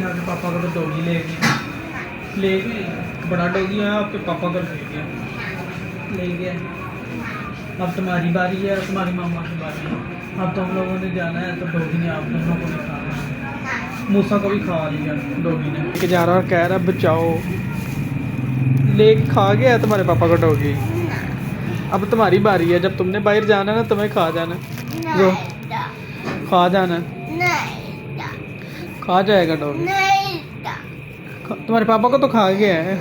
आके पापा का तो डॉगी ले गए बड़ा डॉगी है आपके पापा का ले गया। अब तुम्हारी बारी है, तुम्हारी मामा की बारी है। अब तो हम लोगों ने जाना है, तो डॉगी ने आप दोनों को भी खाना है। मूसा को भी खा लिया डॉगी ने। लेके जा रहा और कह रहा बचाओ, ले खा गया है तुम्हारे पापा का डॉगी। अब तुम्हारी बारी है, जब तुमने बाहर जाना ना तुम्हें खा जाना। जो खा जाना, खा जाएगा डॉगी। तुम्हारे पापा को तो खा गया है।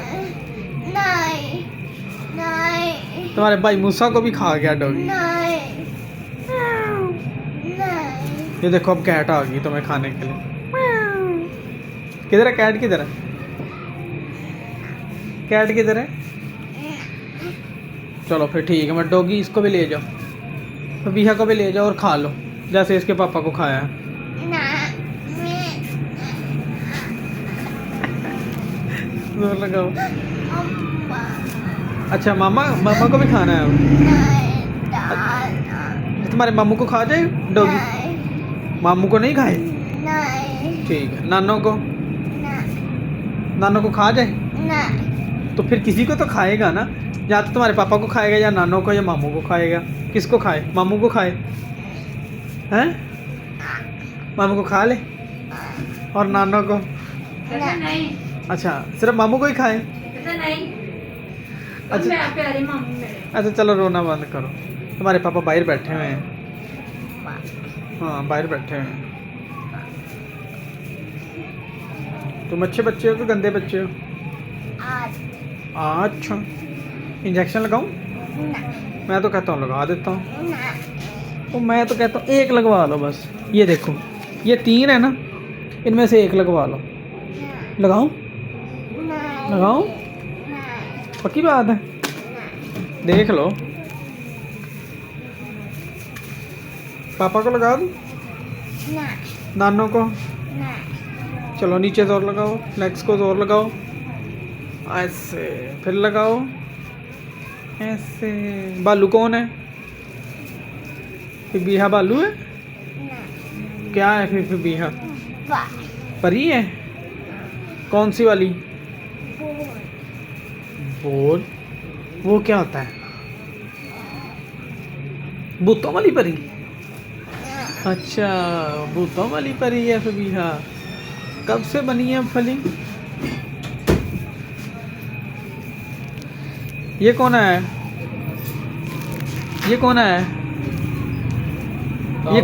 तुम्हारे भाई मूसा को भी खा गया डॉगी। ये देखो अब कैट आ गई तुम्हें खाने के लिए। किधर है कैट? किधर है कैट? किधर है? चलो फिर ठीक है, मैं डॉगी इसको भी ले जाओ, तो बिहा को भी ले जाओ और खा लो जैसे इसके पापा को खाया। जोर लगाओ। अच्छा मामा को भी खाना है। तुम्हारे मामू को खा जाए डॉगी? मामू को नहीं खाए? ठीक है। नानों को खा जाए? तो फिर किसी को तो खाएगा ना, या तो तुम्हारे पापा को खाएगा या नानों को या मामू को खाएगा। किसको खाए? मामू को खाए हैं? मामू को खा ले और नानों को नहीं। अच्छा सिर्फ मामू को ही खाए? नहीं। अच्छा प्यारे मामू मेरे। अच्छा चलो रोना बंद करो। तुम्हारे पापा बाहर बैठे हुए हैं। हाँ बाहर बैठे हुए हैं। तुम अच्छे बच्चे हो कि गंदे बच्चे हो? अच्छा इंजेक्शन लगाऊं? मैं तो कहता हूँ लगा देता हूँ। तो मैं तो कहता हूँ एक लगवा लो बस। ये देखो ये 3 है ना, इनमें से एक लगवा लो। लगाऊं? लगाऊं? पक्की बात है? देख लो। पापा को लगा दूं? नानों को? चलो नीचे जोर लगाओ, लेग्स को जोर लगाओ, ऐसे फिर लगाओ, ऐसे। बालू कौन है? फिर बीहा बालू है? क्या है फिर बीहा? परी है? कौन सी वाली? बोल। वो क्या होता है? भूतों वाली परी? अच्छा भूतों वाली परी है फबीहा। कब से बनी है फली? ये कौन है? ये कौन है? ये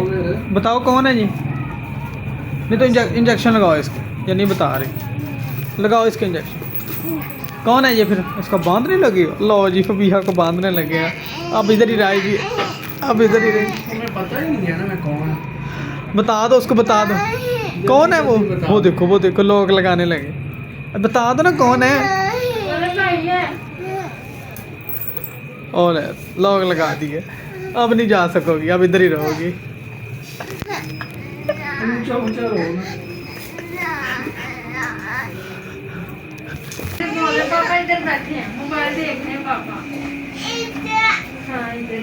बताओ कौन है जी? नहीं तो इंजेक्शन लगाओ इसको, या नहीं बता रही? लगाओ इसके इंजेक्शन। कौन है ये फिर? इसको बांधने लगे? लो जी फबीहा को बांधने लगे हैं। अब इधर ही रहेगी, अब इधर ही रहेगी। तुम्हें पता ही नहीं है ना मैं कौन? बता दो उसको, बता दो कौन है वो। वो देखो लोग लगाने लगे। बता दो ना कौन है। और लोग लगा दिए, अब नहीं जा सकोगी, अब इधर ही रहोगी। पापा इधर बैठे हैं, मोबाइल देख रहे हैं पापा। हाँ इधर।